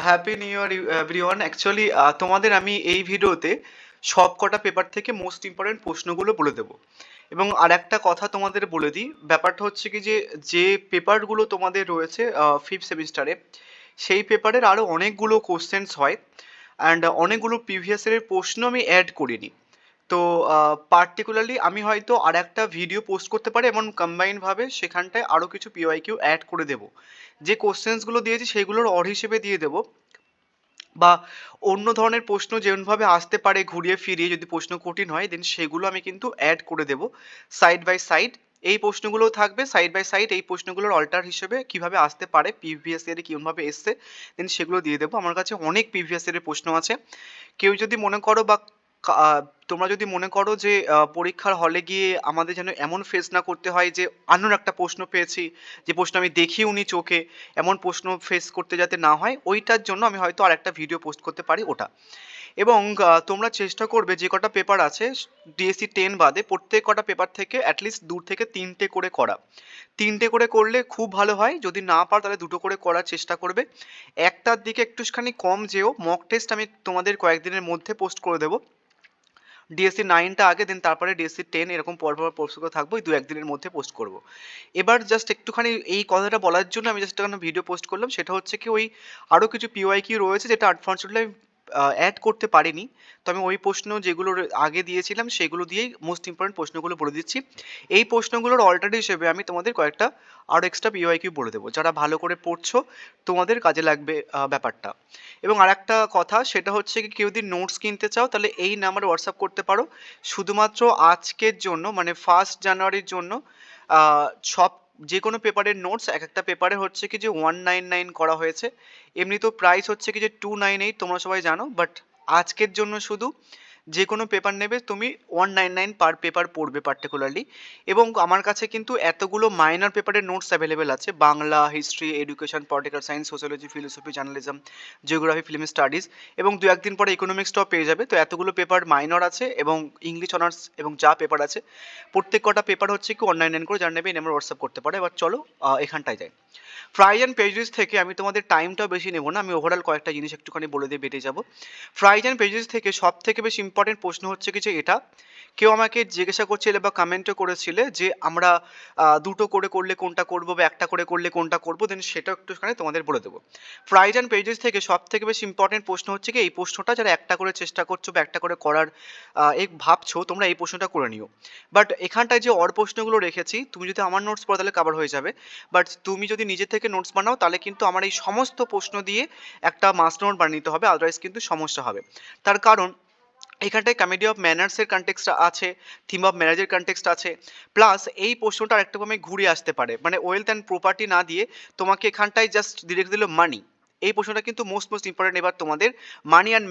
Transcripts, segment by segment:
Happy new year everyone. Actually তোমাদের আমি এই ভিডিওতে সবকটা পেপার থেকে মোস্ট ইম্পর্টেন্ট প্রশ্নগুলো বলে দেবো। এবং আর একটা কথা তোমাদের বলে দিই, ব্যাপারটা হচ্ছে কি যে যে পেপারগুলো তোমাদের রয়েছে ফিফথ সেমিস্টারে, সেই পেপারের আরও অনেকগুলো কোশ্চেন্স হয় অ্যান্ড অনেকগুলো প্রিভিয়াস ইয়ারের প্রশ্ন আমি অ্যাড করিনি। তো পার্টিকুলারলি আমি হয়তো আর একটা ভিডিও পোস্ট করতে পারি এমন কম্বাইনভাবে, সেখানটায় আরও কিছু পিওয়াইকিউ অ্যাড করে দেবো। যে কোশ্চেন্সগুলো দিয়েছি সেগুলোর অর হিসেবে দিয়ে দেবো, বা অন্য ধরনের প্রশ্ন যেমনভাবে আসতে পারে ঘুরিয়ে ফিরিয়ে, যদি প্রশ্ন কঠিন হয় দেন সেগুলো আমি কিন্তু অ্যাড করে দেব সাইড বাই সাইড। এই প্রশ্নগুলোও থাকবে সাইড বাই সাইড, এই প্রশ্নগুলোর অল্টার হিসেবে কিভাবে আসতে পারে, প্রিভিয়াস ইয়ারে কীভাবে এসছে দেন সেগুলো দিয়ে দেবো। আমার কাছে অনেক প্রিভিয়াস ইয়ারের প্রশ্ন আছে। কেউ যদি মনে করো বা তোমরা যদি মনে করো যে পরীক্ষার হলে গিয়ে আমাদের যেন এমন ফেস না করতে হয় যে আননোন একটা প্রশ্ন পেয়েছি, যে প্রশ্ন আমি দেখিও নি চোখে, এমন প্রশ্ন ফেস করতে যাতে না হয়, ওইটার জন্য আমি হয়তো আর একটা ভিডিও পোস্ট করতে পারি ওটা। এবং তোমরা চেষ্টা করবে যে কটা পেপার আছে ডিএসসি 10 বাদে প্রত্যেক কটা পেপার থেকে অ্যাটলিস্ট 2 থেকে 3টে করে করা। 3টে করে করলে খুব ভালো হয়, যদি না পারো তাহলে 2টো করে করার চেষ্টা করবে। একটার দিকে একটুখানি কম যেও, মক টেস্ট আমি তোমাদের কয়েকদিনের মধ্যে পোস্ট করে দেবো। ডিএসসি 9টা আগে, দেন তারপরে ডিএসসি 10, এরকম পরপর পোস্ট করে থাকবো, এই 2-1 দিনের মধ্যে পোস্ট করব। এবার জাস্ট একটুখানি এই কথাটা বলার জন্য আমি জাস্ট একটা ভিডিও পোস্ট করলাম, সেটা হচ্ছে কি ওই আরও কিছু পিওয়াইকিউ রয়েছে যেটা আনফর্চুনেটলি আমি অ্যাড করতে পারিনি। তো আমি ওই প্রশ্ন যেগুলো আগে দিয়েছিলাম সেগুলো দিয়েই মোস্ট ইম্পর্টেন্ট প্রশ্নগুলো বলে দিচ্ছি। এই প্রশ্নগুলোর অল্টারনেটিভ হিসেবে আমি তোমাদের কয়েকটা আরও এক্সট্রা পিওয়াইকিউ বলে দেবো, যারা ভালো করে পড়ছো তোমাদের কাজে লাগবে ব্যাপারটা। এবং আর একটা কথা, সেটা হচ্ছে কি কেউ যদি নোটস কিনতে চাও তাহলে এই নাম্বারে হোয়াটসঅ্যাপ করতে পারো। শুধুমাত্র আজকের জন্য মানে 1 জানুয়ারির জন্য সব যে কোনো পেপারের নোটস, এক একটা পেপারে হচ্ছে কি যে 199 করা হয়েছে। এমনি তো প্রাইস হচ্ছে কি যে 298, তোমরা সবাই জানো, বাট আজকের জন্য শুধু যে কোনো পেপার নেবে তুমি 199 পার পেপার পড়বে পার্টিকুলারলি। এবং আমার কাছে কিন্তু এতগুলো মাইনর পেপারের নোটস অ্যাভেলেবেল আছে, Bangla, history, education, political science, sociology, philosophy, journalism, geography, film studies, এবং 2-1 দিন পরে ইকোনমিক্সটাও পেয়ে যাবে। তো এতগুলো পেপার মাইনর আছে, এবং ইংলিশ অনার্স এবং যা পেপার আছে প্রত্যেক কটা পেপার হচ্ছে কি 199 করে, যার নেবে এই নাম্বার হোয়াটসঅ্যাপ করতে পারে। এবার চলো এখানটায় যাই। ফ্রাই অ্যান্ড প্রেজুডিস থেকে আমি তোমাদের টাইমটাও বেশি নেবো না, আমি ওভারঅল কয়েকটা জিনিস একটুখানি বলে দিয়ে বেটে যাবো। ফ্রাই অ্যান্ড প্রেজুডিস থেকে সব থেকে বেশি ইম্পর্টেন্ট প্রশ্ন হচ্ছে কি যে এটা, কেউ আমাকে জিজ্ঞাসা করছিলে বা কমেন্টও করেছিলে যে আমরা দুটো করে করলে কোনটা করবো বা একটা করে করলে কোনটা করবো, দেন সেটা একটুখানি তোমাদের বলে দেবো। ফ্রাইজ অ্যান্ড প্রেজুডিস থেকে সব থেকে বেশি ইম্পর্টেন্ট প্রশ্ন হচ্ছে কি এই প্রশ্নটা, যারা একটা করে চেষ্টা করছো বা একটা করে করার এই ভাবছো, তোমরা এই প্রশ্নটা করে নিও। বাট এখানটায় যে অর প্রশ্নগুলো রেখেছি, তুমি যদি আমার নোটস পড়ো তাহলে কভার হয়ে যাবে, বাট তুমি যদি নিজে থেকে নোটস বানাও তাহলে কিন্তু আমার এই সমস্ত প্রশ্ন দিয়ে একটা মাস নোট বানিয়ে নিতে হবে, আদারওয়াইজ কিন্তু সমস্যা হবে। তার কারণ এখানটায় কমেডি অফ ম্যানার্সের কনটেক্সট আছে, থিম অফ ম্যারেজের কনটেক্সট আছে, প্লাস এই প্রশ্নটা আরেকটা ভাবে ঘুরে আসতে পারে, মানে ওয়েলথ অ্যান্ড প্রপার্টি না দিয়ে তোমাকে এখানটায় জাস্ট ডিরেক্ট দিল মানি। এই প্রশ্নটা কিন্তু মোস্ট ইম্পর্টেন্ট। এবার তোমাদের মানি অ্যান্ড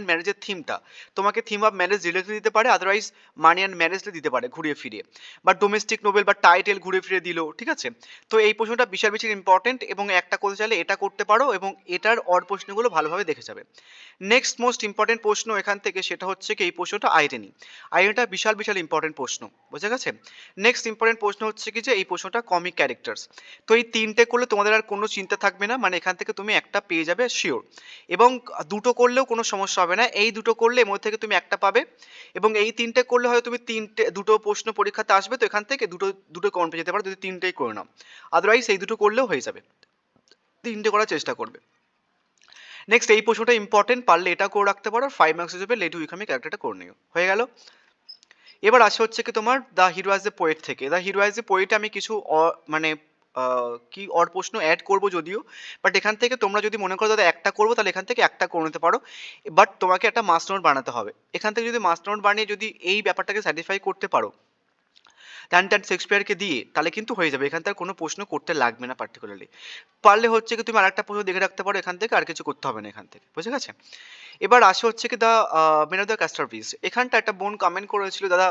ম্যারেজের থিমটা তোমাকে থিম অফ ম্যারেজ রিলেটেড দিতে পারে, আদারওয়াইজ মানি অ্যান্ড ম্যারেজটা দিতে পারে ঘুরিয়ে ফিরিয়ে, বা ডোমেস্টিক নোবেল বা টাইটেল ঘুরে ফিরে দিল, ঠিক আছে। তো এই প্রশ্নটা বিশাল বেশি ইম্পর্টেন্ট, এবং একটা করতে চাইলে এটা করতে পারো, এবং এটার অর প্রশ্নগুলো ভালোভাবে দেখে যাবে। নেক্সট মোস্ট ইম্পর্টেন্ট প্রশ্ন এখান থেকে, সেটা হচ্ছে কি এই প্রশ্নটা আইডেনি। আইডেনিটা বিশাল বিশাল ইম্পর্টেন্ট প্রশ্ন, বুঝা গেছে। নেক্সট ইম্পর্টেন্ট প্রশ্ন হচ্ছে কি যে এই প্রশ্নটা কমিক ক্যারেক্টার্স। তো এই 3টে করলে তোমাদের আর কোনো চিন্তা থাকবে না, মানে এখান থেকে তুমি একটা পেয়ে যাবে শিওর। এবং দুটো করলেও কোনো সমস্যা হবে না, এই দুটো করলে এর মধ্যে থেকে তুমি একটা পাবে। এবং এই 3টে করলে হয়তো তুমি দুটো প্রশ্ন পরীক্ষাতে আসবে, তো এখান থেকে দুটো দুটো কমন পেয়ে যেতে পারো যদি 3টেই করে নাও। আদারওয়াইজ এই দুটো করলেও হয়ে যাবে, 3টে করার চেষ্টা করবে। নেক্সট এই প্রশ্নটা ইম্পর্টেন্ট, পারলে এটা করে রাখতে পারো, 5 মার্কস হিসেবে লেট উইক আমি ক্যারেক্টারটা করে নিও, হয়ে গেল। এবার আসে হচ্ছে কি তোমার the hero as a poet থেকে। দ্য হিরো অ্যাজ এ পোয়েটে আমি কিছু মানে কি অর প্রশ্ন অ্যাড করবো যদিও, বাট এখান থেকে তোমরা যদি মনে করো দাদা একটা করবো তাহলে এখান থেকে একটা করে নিতে পারো, বাট তোমাকে একটা মাস নোট বানাতে হবে। এখান থেকে যদি মাস নোট বানিয়ে যদি এই ব্যাপারটাকে স্যাটিসফাই করতে পারো ট্যান শেক্সপিয়ারকে দিয়ে, তাহলে কিন্তু হয়ে যাবে, এখান থেকে কোনো প্রশ্ন করতে লাগবে না পার্টিকুলারলি। পারলে হচ্ছে কি তুমি আরেকটা প্রশ্ন দেখে রাখতে পারো, এখান থেকে আর কিছু করতে হবে না এখান থেকে, বুঝে গেছে। এবার আসে হচ্ছে কি দ্য মেন অফ দ্য ক্যাস্টারপিস। এখানটা একটা বোন কমেন্ট করেছিল, দাদা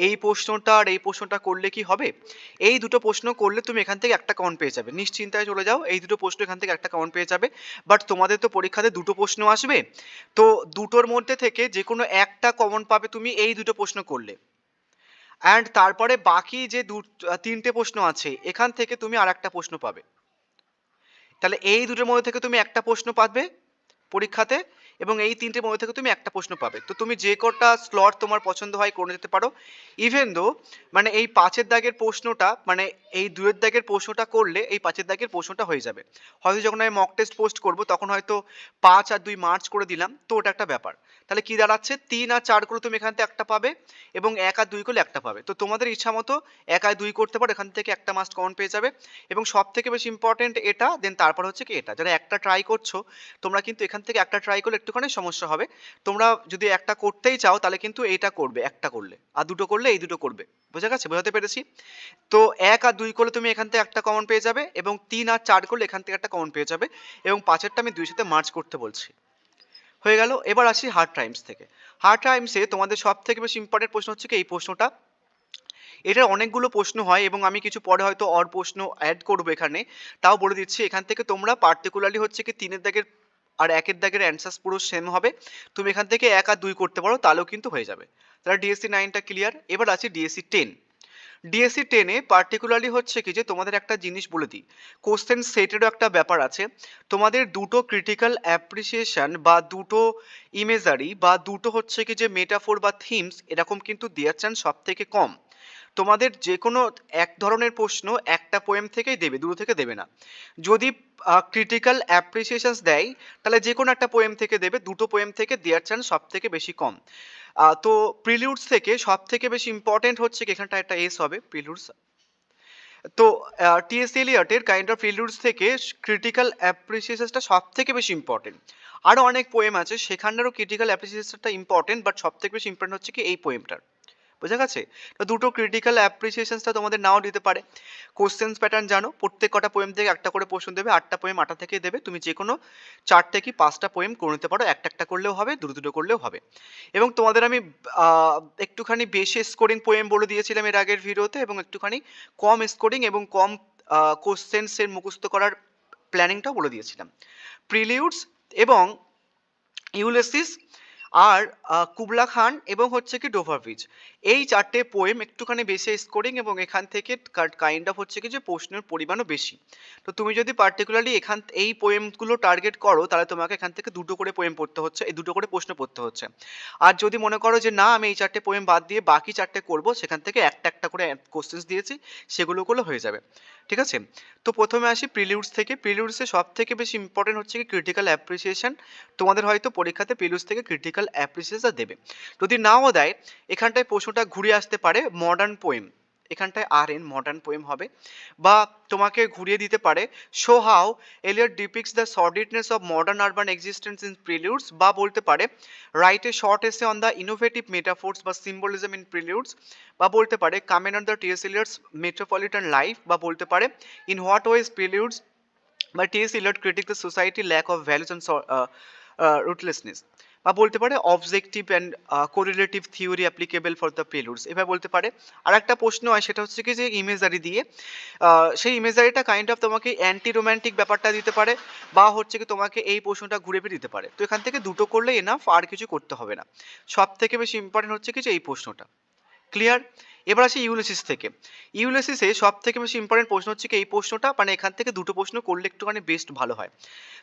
এই প্রশ্নটা আর এই প্রশ্নটা করলে কি হবে? এই দুটো প্রশ্ন করলে তুমি এখান থেকে একটা কমন পেয়ে যাবে, নিশ্চিন্তায় চলে যাও, এই দুটো প্রশ্ন এখান থেকে একটা কমন পেয়ে যাবে। বাট তোমাদের তো পরীক্ষাতে দুটো প্রশ্ন আসবে, তো দুটোর মধ্যে থেকে যে কোনো একটা কমন পাবে তুমি এই দুটো প্রশ্ন করলে। অ্যান্ড তারপরে বাকি যে 3টে প্রশ্ন আছে এখান থেকে তুমি আর একটা প্রশ্ন পাবে। তাহলে এই দুটোর মধ্যে থেকে তুমি একটা প্রশ্ন পাবে পরীক্ষাতে, এবং এই তিনটের মধ্যে থেকে তুমি একটা প্রশ্ন পাবে। তো তুমি যে কটা স্লট তোমার পছন্দ হয় করে যেতে পারো। ইভেন দো মানে এই 5-এর দাগের প্রশ্নটা, মানে এই 2-এর দাগের প্রশ্নটা করলে এই 5-এর দাগের প্রশ্নটা হয়ে যাবে। হয়তো যখন আমি মক টেস্ট পোস্ট করব তখন হয়তো 5 আর 2 মার্চ করে দিলাম, তো ওটা একটা ব্যাপার। তাহলে কি দাঁড়াচ্ছে, 3 আর 4 করে তুমি এখান থেকে একটা পাবে, এবং 1 আর 2 করলে একটা পাবে। তো তোমাদের ইচ্ছা মতো 1 আর 2 করতে পারো, এখান থেকে একটা মাস্ট কমন পেয়ে যাবে। এবং সব থেকে বেশি ইম্পর্টেন্ট এটা, দেন তারপর হচ্ছে কি এটা, যারা একটা ট্রাই করছো তোমরা কিন্তু এখান থেকে একটা ট্রাই করলে একটুখানি সমস্যা হবে। তোমরা যদি একটা করতেই চাও তাহলে কিন্তু এইটা করবে একটা করলে, আর দুটো করলে এই দুটো করবে। বোঝা গেছে, বোঝাতে পেরেছি? তো 1 আর 2 করলে তুমি এখান থেকে একটা কমন পেয়ে যাবে, এবং 3 আর 4 করলে এখান থেকে একটা কমন পেয়ে যাবে, এবং 5-এরটা আমি 2-এর সাথে মার্চ করতে বলছি। হয়ে গেল। এবার আসি হার্ড টাইমস থেকে। হার্ড টাইমসে তোমাদের সব থেকে বেশি ইম্পর্টেন্ট প্রশ্ন হচ্ছে কি এই প্রশ্নটা। এটার অনেকগুলো প্রশ্ন হয় এবং আমি কিছু পরে হয়তো অর প্রশ্ন অ্যাড করবো এখানে, তাও বলে দিচ্ছি। এখান থেকে তোমরা পার্টিকুলারলি হচ্ছে কি 3-এর দাগের আর 1-এর দাগের অ্যান্সার্স পুরো সেম হবে। তুমি এখান থেকে 1 আর 2 করতে পারো, তাহলেও কিন্তু হয়ে যাবে। তাহলে ডিএসসি 9টা ক্লিয়ার। এবার আছে ডিএসসি 10। ডিএসসি 10-এ পার্টিকুলারলি হচ্ছে কি যে তোমাদের একটা জিনিস বলে দিই, কোশ্চেন সেটেরও একটা ব্যাপার আছে। তোমাদের দুটো ক্রিটিক্যাল অ্যাপ্রিসিয়েশন বা দুটো ইমেজারি বা দুটো হচ্ছে কি যে মেটাফোর বা থিমস এরকম কিন্তু দেওয়ার চান্স সব থেকে কম। তোমাদের যে কোনো এক ধরনের প্রশ্ন একটা পোয়েম থেকেই দেবে, দুটো থেকে দেবে না। যদি ক্রিটিক্যাল অ্যাপ্রিসিয়েশনস দেয় তাহলে যে কোনো একটা পোয়েম থেকে দেবে, দুটো পোয়েম থেকে দেওয়ার চান্স সব থেকে বেশি কম। তো প্রিলিউডস থেকে সব থেকে বেশি ইম্পর্টেন্ট হচ্ছে কি এখানটা একটা এস হবে প্রিলিউডস। তো টিএস এলিয়টের কাইন্ড অফ প্রিলিউডস থেকে ক্রিটিক্যাল অ্যাপ্রিসিয়েশনসটা সব থেকে বেশি ইম্পর্টেন্ট। আরও অনেক পোয়েম আছে সেখানেরও ক্রিটিক্যাল অ্যাপ্রিসিয়েশনটা ইম্পর্টেন্ট, বাট সব থেকে বেশি ইম্পর্টেন্ট হচ্ছে কি এই পোয়েমটার। বোঝা গেছে? তো দুটো ক্রিটিক্যাল অ্যাপ্রিসিয়েশনসটা তোমাদের নাও দিতে পারে। কোশ্চেন্স প্যাটার্ন জানো, প্রত্যেক কটা পোয়েম থেকে একটা করে প্রশ্ন দেবে, 8টা পোয়েম 8টা থেকে দেবে। তুমি যে কোনো 4টে কি 5টা পোয়েম করে নিতে পারো, একটা একটা করলেও হবে, দুটো দুটো করলেও হবে। এবং তোমাদের আমি একটুখানি বেশি স্কোরিং পোয়েম বলে দিয়েছিলাম এর আগের ভিডিওতে, এবং একটুখানি কম স্কোরিং এবং কম কোশ্চেন্সের মুখস্থ করার প্ল্যানিংটাও বলে দিয়েছিলাম। প্রিলিউডস এবং ইউলিসিস আর কুবলা খান এবং হচ্ছে কি ডোভার ব্রিজ, এই 4টে পোয়েম একটুখানি বেশি স্কোরিং, এবং এখান থেকে কাইন্ড অফ হচ্ছে কি যে প্রশ্নের পরিমাণও বেশি। তো তুমি যদি পার্টিকুলারলি এই পোয়েমগুলো টার্গেট করো তাহলে তোমাকে এখান থেকে দুটো করে পোয়েম পড়তে হচ্ছে, এই দুটো করে প্রশ্ন পড়তে হচ্ছে। আর যদি মনে করো যে না আমি এই 4টে পোয়েম বাদ দিয়ে বাকি 4টে করবো, সেখান থেকে একটা একটা করে কোশ্চেন্স দিয়েছি, সেগুলো করলে হয়ে যাবে। ঠিক আছে? তো প্রথমে আসি প্রিলিউডস থেকে। প্রিলিউডসে সব থেকে বেশি ইম্পর্টেন্ট হচ্ছে কি ক্রিটিক্যাল অ্যাপ্রিসিয়েশন। তোমাদের হয়তো পরীক্ষাতে প্রিলিউডস থেকে ক্রিটিক্যাল অ্যাপ্রিসিয়েশন দেবে। যদি নাও দেয় এখানটায় প্রশ্নটা ঘুরে আসতে পারে মডার্ন পোয়েম, এখানটায় আর এন মডার্ন পোয়েম হবে। বা তোমাকে ঘুরিয়ে দিতে পারে show how Eliot depicts the sordidness of modern urban existence in Preludes, বা বলতে পারে write a short essay on the innovative metaphors বা সিম্বলিজম ইন প্রিলিউডস, বা বলতে পারে comment on the TS Eliot's metropolitan life, বা বলতে পারে ইন হোয়াট ওয়েজ প্রিলিউডস বা TS Eliot critic the society lack of values and rootlessness, বা বলতে পারে objective and correlative theory applicable for the প্রিলিউডস। এভাবে বলতে পারে। আর একটা প্রশ্ন হয় সেটা হচ্ছে কি যে ইমেজারি দিয়ে, সেই ইমেজারিটা কাইন্ড অফ তোমাকে অ্যান্টি রোম্যান্টিক ব্যাপারটা দিতে পারে, বা হচ্ছে কি তোমাকে এই প্রশ্নটা ঘুরে ফিরে দিতে পারে। তো এখান থেকে দুটো করলে এনাফ, আর কিছু করতে হবে না। সব থেকে বেশি ইম্পর্টেন্ট হচ্ছে কি যে এই প্রশ্নটা। ক্লিয়ার? এবার আসি ইউলিসিস থেকে। ইউলিসিসে সব থেকে বেশি ইম্পর্টেন্ট প্রশ্ন হচ্ছে কি এই প্রশ্নটা, মানে এখান থেকে দুটো প্রশ্ন করলে একটুখানি বেস্ট ভালো হয়।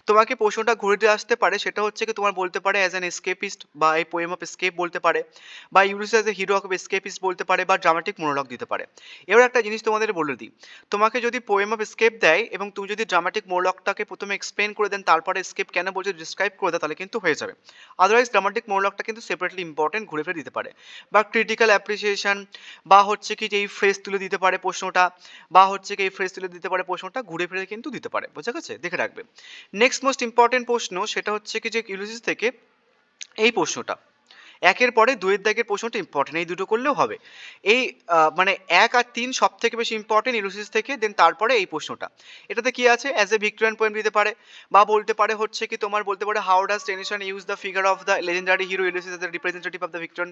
তোমাকে প্রশ্নটা ঘুরে দিয়ে আসতে পারে, সেটা হচ্ছে কি তোমার বলতে পারে অ্যাজ অ্যান এসকেপিস্ট বা এই পোয়েম অফ এসকেপ বলতে পারে, বা Ulysses as a hero of escapist বলতে পারে, বা ড্রামাটিক মোনোলগ দিতে পারে। এবার একটা জিনিস তোমাদের বলে দিই, তোমাকে যদি পোয়েম অফ এসকেপ দেয় এবং তুমি যদি ড্রামাটিক মোনোলগটাকে প্রথমে এক্সপ্লেন করে দেন, তারপরে এসকেপ কেন বলছে ডিসক্রাইব করে দেয়, তাহলে কিন্তু হয়ে যাবে। আদারওয়াইজ ড্রামাটিক মোনোলগটা কিন্তু সেপারেটলি ইম্পর্টেন্ট, ঘুরে ফিরে দিতে পারে। বা ক্রিটিক্যাল অ্যাপ্রিসিয়েশন, বা হচ্ছে কি যে এই ফ্রেজ তুলে দিতে পারে প্রশ্নটা, বা হচ্ছে কি এই ফ্রেজ তুলে দিতে পারে প্রশ্নটা, ঘুরে ফিরে কিন্তু দিতে পারে। বোঝা গেছে? দেখে রাখবে। নেক্সট মোস্ট ইম্পর্টেন্ট প্রশ্ন সেটা হচ্ছে কি যে ইউলিসিস থেকে এই প্রশ্নটা, একের পরে 2-এর দাগের প্রশ্নটা ইম্পর্টেন্ট, এই দুটো করলেও হবে। এই মানে 1 আর 3 সব থেকে বেশি ইম্পর্টেন্ট ইউলিসিস থেকে, দেন তারপরে এই প্রশ্নটা। এটাতে কি আছে, অ্যাজ এ ভিক্টোরিয়ান পোয়েম দিতে পারে, বা বলতে পারে হচ্ছে কি তোমার বলতে পারে how does Tennyson use the figure of the legendary hero Ulysses as the representative of the Victorian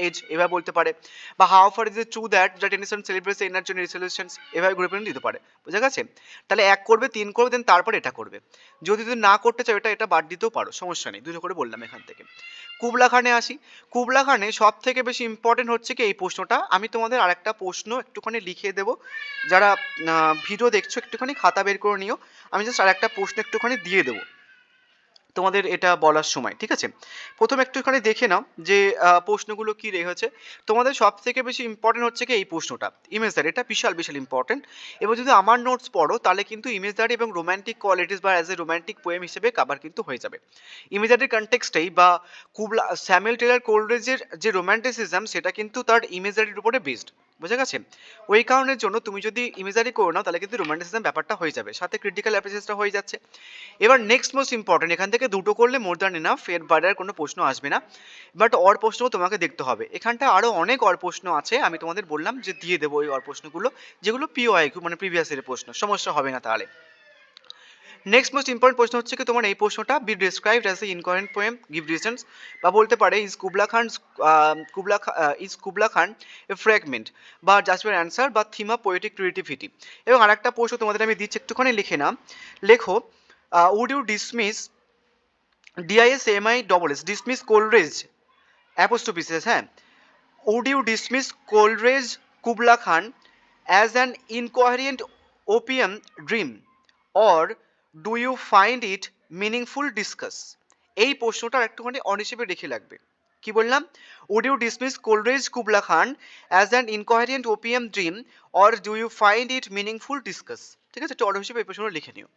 age, এভাবে বলতে পারে। বা how far is it true that the Tennyson celebrates energy resolutions, এভাবে ঘুরে ফিরে দিতে পারে। বুঝা গেছে? তাহলে 1 করবে, 3 করবে, দেন তারপরে এটা করবে। যদি তুমি না করতে চাও এটা বাদ দিতেও পারো, সমস্যা নেই, দুটো করে বললাম এখান থেকে। কুবলা খানে আসি। কুবলা খানে সব থেকে বেশি ইম্পর্টেন্ট হচ্ছে কি এই প্রশ্নটা। আমি তোমাদের আরেকটা প্রশ্ন একটুখানি লিখিয়ে দেবো, যারা ভিডিও দেখছো একটুখানি খাতা বের করে নিও, আমি জাস্ট আরেকটা প্রশ্ন একটুখানি দিয়ে দেবো তোমাদের এটা বলার সময়, ঠিক আছে? প্রথম একটুখানি দেখে নাও যে প্রশ্নগুলো কি রেখেছে। তোমাদের সব থেকে বেশি ইম্পর্টেন্ট হচ্ছে কি এই প্রশ্নটা, ইমেজদারি, এটা বিশাল বিশাল ইম্পর্টেন্ট। এবার যদি আমার নোটস পড়ো তাহলে কিন্তু ইমেজদারি এবং রোম্যান্টিক কোয়ালিটিস বা অ্যাজ এ রোম্যান্টিক পোয়েম হিসেবে কাভার কিন্তু হয়ে যাবে। ইমেজদারির কনটেক্সটেই বা কুবলা স্যামুয়েল টেলর কোলরিজের যে রোম্যান্টিসিজম সেটা কিন্তু তার ইমেজদারির উপরে বেসড, বুঝে গেছে? ওই কারণের জন্য তুমি যদি ইমেজারি করো নাও তাহলে কিন্তু রোম্যান্টিসিজম ব্যাপারটা হয়ে যাবে, সাথে ক্রিটিক্যাল অ্যাপ্রিসিয়েশনটা হয়ে যাচ্ছে। এবার নেক্সট মোস্ট ইম্পর্টেন্ট, এখান থেকে দুটো করলে মোর দ্যান এনাফ, এর বাইরে আর কোনো প্রশ্ন আসবে না। বাট অর প্রশ্নও তোমাকে দেখতে হবে, এখানটা আরও অনেক অর প্রশ্ন আছে, আমি তোমাদের বললাম যে দিয়ে দেবো ওই অর প্রশ্নগুলো, যেগুলো পিওআইকিউ মানে প্রিভিয়াস ইয়ারের প্রশ্ন, সমস্যা হবে না তাহলে। নেক্সট মোস্ট ইম্পর্টেন্ট প্রশ্ন হচ্ছে কি তোমার এই প্রশ্নটা, be described as a incoherent poem, give reasons, বা বলতে পারে is Kubla Khan a fragment বা জাস্ট এর অ্যান্সার বা থিম অফ পোয়েটিক ক্রিয়েটিভিটি। এবং আরেকটা প্রশ্ন তোমাদের আমি দিচ্ছি, একটুখানি লিখে নাও, লেখো would you dismiss DISMISS dismiss Coleridge apostrophes, হ্যাঁ, would you dismiss Coleridge Kubla Khan as an incoherent opium dream, or do you find it meaningful discuss? এই প্রশ্নটার একটুখানি অন হিসেবে রেখে লাগবে। কি বললাম? would you dismiss Coleridge Kubla Khan as an incoherent opium dream, or do you find it meaningful discuss? ঠিক আছে, একটু অন হিসেবে এই প্রশ্নটা লিখে নিও।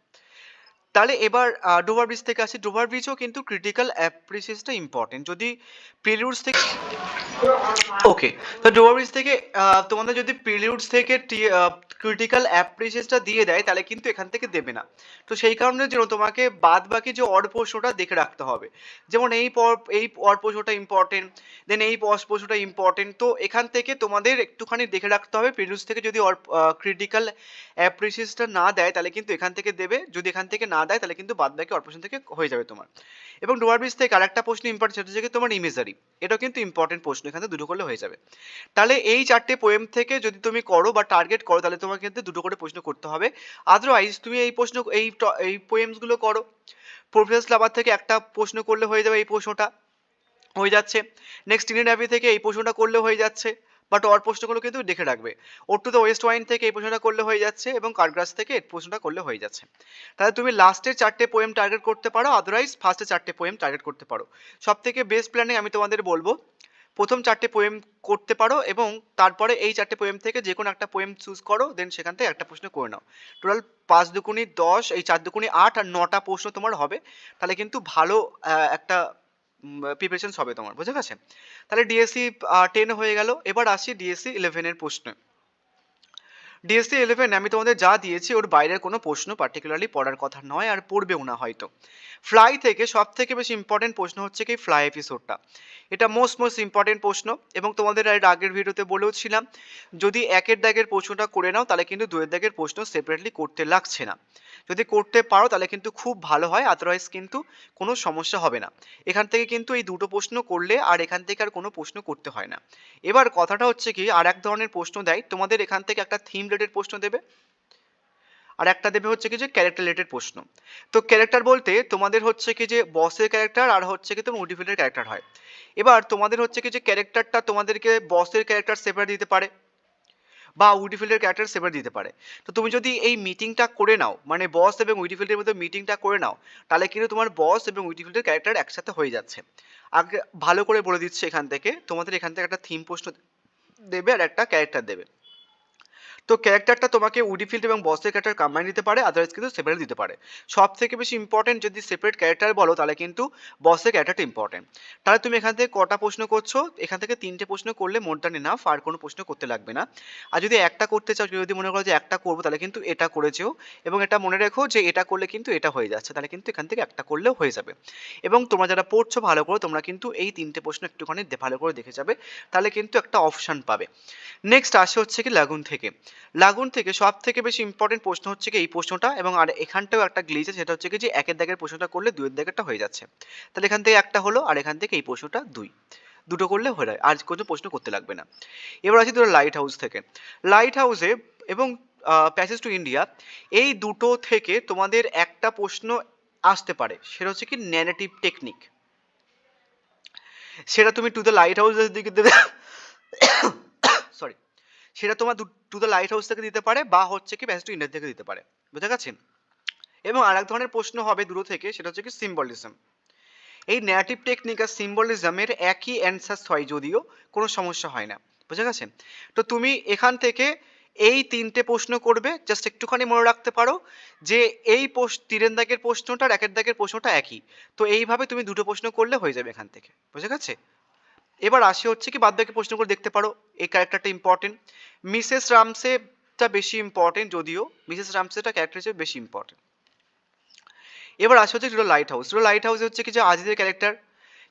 তাহলে এবার ডোভার ব্রিজ থেকে আসি। ডোভার ব্রিজও কিন্তু ক্রিটিক্যাল অ্যাপ্রিসিয়েশনটা ইম্পর্টেন্ট। যদি প্রিলিউডস থেকে, ওকে, তো ডোভার ব্রিজ থেকে তোমাদের যদি প্রিলিউডস থেকে ক্রিটিক্যাল অ্যাপ্রিসিয়েশনটা দিয়ে দেয় তাহলে কিন্তু এখান থেকে দেবে না। তো সেই কারণের জন্য তোমাকে বাদ বাকি যে অড প্রশ্নটা দেখে রাখতে হবে, যেমন এই অড প্রশ্নটা ইম্পর্টেন্ট, দেন এই প্রশ্নটা ইম্পর্টেন্ট। তো এখান থেকে তোমাদের একটুখানি দেখে রাখতে হবে, প্রিলিউডস থেকে যদি ক্রিটিক্যাল অ্যাপ্রিসিয়েশনটা না দেয় তাহলে কিন্তু এখান থেকে দেবে, যদি এখান থেকে না দেয় তাহলে কিন্তু বাদ বাকি অড প্রশ্ন থেকে হয়ে যাবে তোমার। এবং ডোভার ব্রিজ থেকে আরেকটা প্রশ্ন ইম্পর্টেন্ট, সেটা হচ্ছে তোমার ইমেজারি, এটাও কিন্তু ইম্পর্টেন্ট প্রশ্ন, এখান থেকে দুটো করলে হয়ে যাবে। তাহলে এই চারটে পোয়েম থেকে যদি তুমি করো বা টার্গেট করো তাহলে তোমাকে কিন্তু দুটো করে প্রশ্ন করতে হবে। আদারওয়াইজ তুমি এই প্রশ্ন এই পোয়েমস গুলো করো, প্রফেসর লাভার থেকে একটা প্রশ্ন করলে হয়ে যাবে, এই প্রশ্নটা হয়ে যাচ্ছে। নেক্সট ইন্ডিয়ান অ্যাবি থেকে এই প্রশ্নটা করলে হয়ে যাচ্ছে, বাট অর প্রশ্নগুলো কিন্তু দেখে রাখবে। ওর টু দ্য ওয়েস্ট ওয়াইন থেকে এই প্রশ্নটা করলে হয়ে যাচ্ছে, এবং কার্গ্রাস থেকে এই প্রশ্নটা করলে হয়ে যাচ্ছে। তাহলে তুমি লাস্টের চারটে পোয়েম টার্গেট করতে পারো, আদারওয়াইজ ফার্স্টের চারটে পোয়েম টার্গেট করতে পারো। সব থেকে বেস্ট প্ল্যানিং আমি তোমাদের বলবো প্রথম চারটে পোয়েম করতে পারো, এবং তারপরে এই চারটে পোয়েম থেকে যে কোনো একটা পোয়েম চুজ করো, দেন সেখান থেকে একটা প্রশ্ন করে নাও। টোটাল 5 দুগুণি 10, এই 4 দুগুণি 8, আর 9টা প্রশ্ন তোমার হবে। তাহলে কিন্তু ভালো একটা প্রিপারেশন হবে তোমার, বুঝে গেছে? তাহলে ডিএসসি 10 হয়ে গেল। এবার আসি ডিএসসি 11 এর প্রশ্নে। ডিএসসি 11 আমি তোমাদের যা দিয়েছি ওর বাইরের কোনো প্রশ্ন পার্টিকুলারলি পড়ার কথা নয়, আর পড়বেও না হয়তো। ফ্লাই থেকে সব থেকে বেশি ইম্পর্টেন্ট প্রশ্ন হচ্ছে কি ফ্লাই এপিসোডটা, এটা মোস্ট ইম্পর্টেন্ট প্রশ্ন। এবং তোমাদের এর আগের ভিডিওতে বলেও ছিলাম, যদি একের দাগের প্রশ্নটা করে নাও তাহলে কিন্তু দুয়ের দাগের প্রশ্ন সেপারেটলি করতে লাগছে না। যদি করতে পারো তাহলে কিন্তু খুব ভালো হয়, আদারওয়াইজ কিন্তু কোনো সমস্যা হবে না। এখান থেকে কিন্তু এই দুটো প্রশ্ন করলে আর এখান থেকে আর কোনো প্রশ্ন করতে হয় না। এবার কথাটা হচ্ছে কি, আর এক ধরনের প্রশ্ন দেয় তোমাদের, এখান থেকে একটা থিম রিলেটেড প্রশ্ন দেবে, আর একটা দেবে হচ্ছে কি যে ক্যারেক্টার রিলেটেড প্রশ্ন। তো ক্যারেক্টার বলতে তোমাদের হচ্ছে কি যে বসের ক্যারেক্টার আর হচ্ছে কি তোমার উডিফিল্ডের ক্যারেক্টার হয়। এবার তোমাদের হচ্ছে কি যে ক্যারেক্টারটা তোমাদেরকে বসের ক্যারেক্টার সেপারেট দিতে পারে, বা উইডিফিল্ডের ক্যারেক্টার সেপারেট দিতে পারে। তো তুমি যদি এই মিটিংটা করে নাও, মানে বস এবং উইডিফিল্ডের মধ্যে মিটিংটা করে নাও, তাহলে কিন্তু তোমার বস এবং উইডিফিল্ডের ক্যারেক্টার একসাথে হয়ে যাচ্ছে। আগে ভালো করে বলে দিচ্ছে, এখান থেকে তোমাদের এখান থেকে একটা থিম প্রশ্ন দেবে আর একটা ক্যারেক্টার দেবে। তো ক্যারেক্টারটা তোমাকে উডিফিল্ড এবং বসের ক্যারেক্টার কম্বাইন দিতে পারে, আদারওয়াইজ কিন্তু সেপারেট দিতে পারে। সব থেকে বেশি ইম্পর্টেন্ট যদি সেপারেট ক্যারেক্টার বলো তাহলে কিন্তু বসের ক্যারেক্টারটা ইম্পর্টেন্ট। তাহলে তুমি এখান থেকে কটা প্রশ্ন করছো, এখান থেকে 3টে প্রশ্ন করলে মোর দ্যান এনাফ, আর কোনো প্রশ্ন করতে লাগবে না। আর যদি একটা করতে চাও, যদি মনে করো যে একটা করবো, তাহলে কিন্তু এটা করেছেও, এবং এটা মনে রেখো যে এটা করলে কিন্তু এটা হয়ে যাচ্ছে, তাহলে কিন্তু এখান থেকে একটা করলেও হয়ে যাবে। এবং তোমরা যারা পড়ছো ভালো করে, তোমরা কিন্তু এই 3টে প্রশ্ন একটুখানি ভালো করে দেখে যাবে, তাহলে কিন্তু একটা অপশান পাবে। নেক্সট আসে হচ্ছে কি লাগুন থেকে। লাগুন থেকে সব থেকে বেশি ইম্পর্টেন্ট প্রশ্ন হচ্ছে কি এই প্রশ্নটা, এবং আর এখানটাও একটা গ্লিচ আছে, সেটা হচ্ছে কি যে একের দাগের প্রশ্নটা করলে দুয়ের দাগেরটা হয়ে যাচ্ছে। তাহলে এখান থেকে একটা হলো, আর এখান থেকে এই প্রশ্নটা দুটো করলে হয়ে যায়, আর কোনো প্রশ্ন করতে লাগবে না। এবার আসি ধরো লাইট হাউস থেকে। লাইট হাউসে এবং প্যাসেজ টু ইন্ডিয়া, এই দুটো থেকে তোমাদের একটা প্রশ্ন আসতে পারে, সেটা হচ্ছে কি ন্যারেটিভ টেকনিক। সেটা তুমি টু দ্য লাইট হাউসের দিকে দেবে, সরি, সেটা তোমার টু দ্য লাইট হাউস থেকে দিতে পারে, বা হচ্ছে কি ব্যাস টু ইন্ডিয়া থেকে দিতে পারে, বুঝে গেছেন? এবং আর এক ধরনের প্রশ্ন হবে দূর থেকে, সেটা হচ্ছে কি সিম্বলিজম। এই ন্যারেটিভ টেকনিক আর সিম্বলিজমের একই অ্যান্সার হয়, যদিও কোনো সমস্যা হয় না, বুঝে গেছেন? তো তুমি এখান থেকে এই তিনটে প্রশ্ন করবে, জাস্ট একটুখানি মনে রাখতে পারো যে এই তিনের দাগের প্রশ্নটা আর একের দাগের প্রশ্নটা একই। তো এইভাবে তুমি দুটো প্রশ্ন করলে হয়ে যাবে এখান থেকে, বুঝে গেছে? এবার আসি হচ্ছে কি বাদ বাকি প্রশ্নগুলো দেখতে পারো। এই ক্যারেক্টারটা ইম্পর্টেন্ট, মিসেস রামসেটা বেশি ইম্পর্টেন্ট, যদিও মিসেস রামসেটা ক্যারেক্টার হিসেবে বেশি ইম্পর্টেন্ট। এবার আসে হচ্ছে দুটো লাইট হাউস। দুটো লাইট হাউসে হচ্ছে কি যে আজিজের ক্যারেক্টার,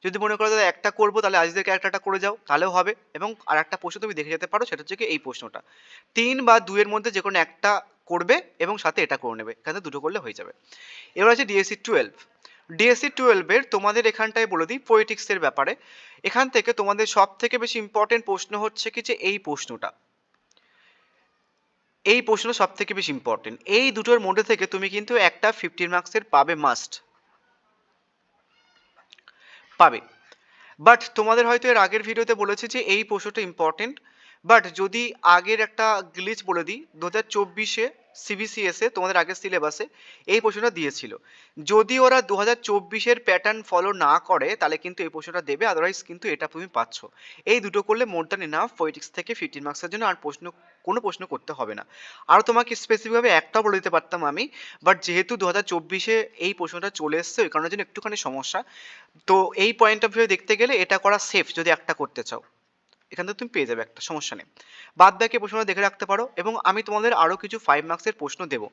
যদি মনে করো দাদা একটা করবো তাহলে আজিজের ক্যারেক্টারটা করে যাও, তাহলেও হবে। এবং আর একটা প্রশ্ন তুমি দেখে যেতে পারো, সেটা হচ্ছে কি এই প্রশ্নটা 3 বা 2 এর মধ্যে যে কোনো একটা করবে এবং সাথে এটা করে নেবে, এখানে দুটো করলে হয়ে যাবে। এবার আছে ডিএসসি 12। ডিএসসি 12 এর তোমাদের এখানটায় বলে দিই পোয়েটিক্সের ব্যাপারে। এখান থেকে তোমাদের সব থেকে বেশি ইম্পর্টেন্ট প্রশ্ন হচ্ছে কি যে এই প্রশ্নটা, এই প্রশ্নটা সব থেকে বেশি ইম্পর্টেন্ট। এই দুটোর মধ্যে থেকে তুমি কিন্তু একটা 15 মার্কসের পাবে, মাস্ট পাবে। বাট তোমাদের হয়তো এর আগের ভিডিওতে বলেছি যে এই প্রশ্নটা ইম্পর্টেন্ট। বাট যদি আগের একটা গ্লিচ বলে দিই, 2024-এ সিবিসিএস-এ তোমাদের আগের সিলেবাসে এই প্রশ্নটা দিয়েছিল। যদি ওরা 2024-এর প্যাটার্ন ফলো না করে তাহলে কিন্তু এই প্রশ্নটা দেবে, আদারওয়াইজ কিন্তু এটা তুমি পাচ্ছ। এই দুটো করলে মোর দ্যান এনাফ পলিটিক্স থেকে 15 মার্কসের জন্য, আর কোনো প্রশ্ন করতে হবে না। আর তোমাকে স্পেসিফিকভাবে একটা বলে দিতে পারতাম আমি, বাট যেহেতু 2024-এ এই প্রশ্নটা চলে এসছে ওই কারণের জন্য একটুখানি সমস্যা। তো এই পয়েন্ট অফ ভিউ দেখতে গেলে এটা করা সেফ, যদি একটা করতে চাও এখান থেকে তুমি পেয়ে যাবে, একটা সমস্যা নেই। বাদ বাকি প্রশ্নটা দেখে রাখতে পারো, এবং আমি তোমাদের আরও কিছু 5 মার্কসের প্রশ্ন দেবো।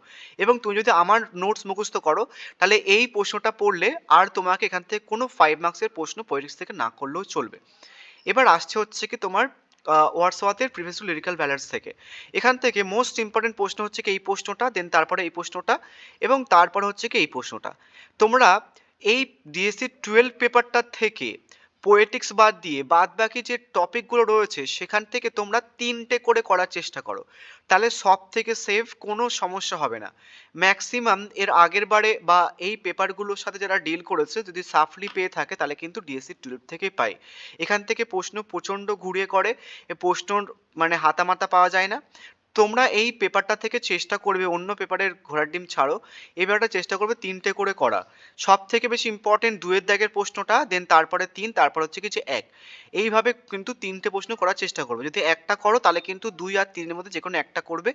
এবং তুমি যদি আমার নোটস মুখস্থ করো তাহলে এই প্রশ্নটা পড়লে আর তোমাকে এখান থেকে কোনো 5 মার্কসের প্রশ্ন পলিটিক্স থেকে না করলেও চলবে। এবার আসছে হচ্ছে কি তোমার ওয়ার্ডসওয়ার্থের প্রিভিয়াস টু লিরিক্যাল ব্যালান্স থেকে। এখান থেকে মোস্ট ইম্পর্টেন্ট প্রশ্ন হচ্ছে কি এই প্রশ্নটা, দেন তারপরে এই প্রশ্নটা, এবং তারপরে হচ্ছে কি এই প্রশ্নটা। তোমরা এই ডিএসসি 12 পেপারটা থেকে পোয়েটিক্স বাদ দিয়ে বাদ বাকি যে টপিকগুলো রয়েছে সেখান থেকে তোমরা 3টে করে করার চেষ্টা করো, তাহলে সব থেকে সেফ, কোনো সমস্যা হবে না। ম্যাক্সিমাম এর আগের বারে বা এই পেপারগুলোর সাথে যারা ডিল করেছে যদি সাফলি পেয়ে থাকে তাহলে কিন্তু ডিএসসি 12 থেকেই পায়। এখান থেকে প্রশ্ন প্রচণ্ড ঘুরিয়ে করে, এ প্রশ্ন মানে হাতামাতা পাওয়া যায় না। তোমরা এই পেপারটা থেকে চেষ্টা করবে, অন্য পেপারের ঘোড়ার ডিম ছাড়ো, এই পেপারটা চেষ্টা করবে 3টে করে করা। সব থেকে বেশি ইম্পর্টেন্ট 2-এর দাগের প্রশ্নটা, দেন তারপরে 3, তারপর হচ্ছে কিছু 1, এইভাবে কিন্তু 3টে প্রশ্ন করার চেষ্টা করবে। যদি একটা করো তাহলে কিন্তু 2 আর 3-এর মধ্যে যে কোনো একটা করবে,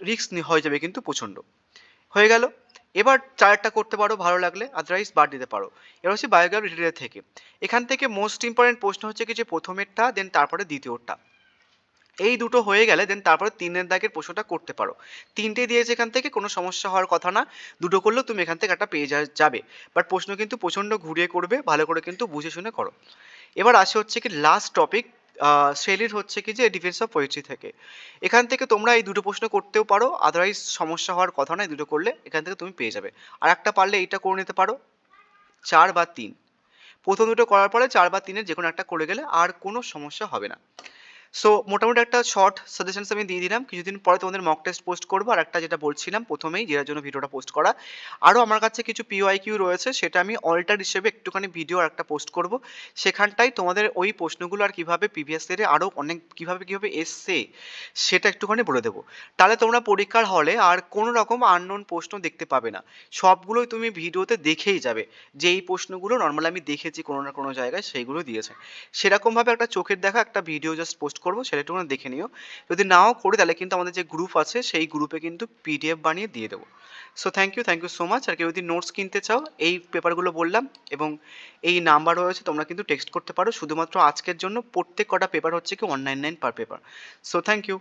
রিস্ক হয়ে যাবে কিন্তু প্রচণ্ড। হয়ে গেল। এবার 4টা করতে পারো ভালো লাগলে, আদারওয়াইজ বাদ দিতে পারো। এবার হচ্ছে বায়োগ্রাফি ডিটেল থেকে। এখান থেকে মোস্ট ইম্পর্টেন্ট প্রশ্ন হচ্ছে কি যে প্রথমেরটা, দেন তারপরে দ্বিতীয়টা। এই দুটো হয়ে গেলে দেন তারপরে 3-এর দাগের প্রশ্নটা করতে পারো। 3টে দিয়েছে এখান থেকে, কোনো সমস্যা হওয়ার কথা না। দুটো করলেও তুমি এখান থেকে একটা পেয়ে যাবে। বাট প্রশ্ন কিন্তু প্রচণ্ড ঘুরিয়ে করবে, ভালো করে কিন্তু বুঝে শুনে করো। এবার আসে হচ্ছে কি লাস্ট টপিক, শেলির হচ্ছে কি যে ডিফেন্স অফ পোয়েট্রি থেকে। এখান থেকে তোমরা এই দুটো প্রশ্ন করতেও পারো, আদারওয়াইজ সমস্যা হওয়ার কথা নয়, দুটো করলে এখান থেকে তুমি পেয়ে যাবে। আর একটা পারলে এইটা করে নিতে পারো, 4 বা 3। প্রথম দুটো করার পরে 4 বা 3-এর যে কোনো একটা করে গেলে আর কোনো সমস্যা হবে না। সো মোটামুটি একটা শর্ট সাজেশনস আমি দিয়ে দিলাম। কিছুদিন পরে তোমাদের মক টেস্ট পোস্ট করবো, আর একটা যেটা বলছিলাম প্রথমেই, যেটার জন্য ভিডিওটা পোস্ট করা। আরও আমার কাছে কিছু পিওআইকিউ রয়েছে, সেটা আমি অল্টার হিসেবে একটুখানি ভিডিও আর একটা পোস্ট করব। সেখানটাই তোমাদের ওই প্রশ্নগুলো আর কীভাবে প্রিভিয়াস ইয়ারে আরও অনেক কীভাবে এসছে সেটা একটুখানি বলে দেবো। তাহলে তোমরা পরীক্ষার হলে আর কোনো রকম আননোন প্রশ্ন দেখতে পাবে না, সবগুলোই তুমি ভিডিওতে দেখেই যাবে যে এই প্রশ্নগুলো নর্মাল আমি দেখেছি কোনো না কোনো জায়গায়, সেইগুলো দিয়েছে। সেরকমভাবে একটা চোখের দেখা একটা ভিডিও জাস্ট পোস্ট করবো, সেটা একটু দেখে নিও। যদি নাও করি তাহলে কিন্তু আমাদের যে গ্রুপ আছে সেই গ্রুপে কিন্তু পিডিএফ বানিয়ে দিয়ে দেবো। So thank you so much. আর কেউ যদি নোটস কিনতে চাও এই পেপারগুলো বললাম এবং এই নাম্বার রয়েছে, তোমরা কিন্তু টেক্সট করতে পারো। শুধুমাত্র আজকের জন্য প্রত্যেক কটা পেপার হচ্ছে কি 199 per paper. So thank you.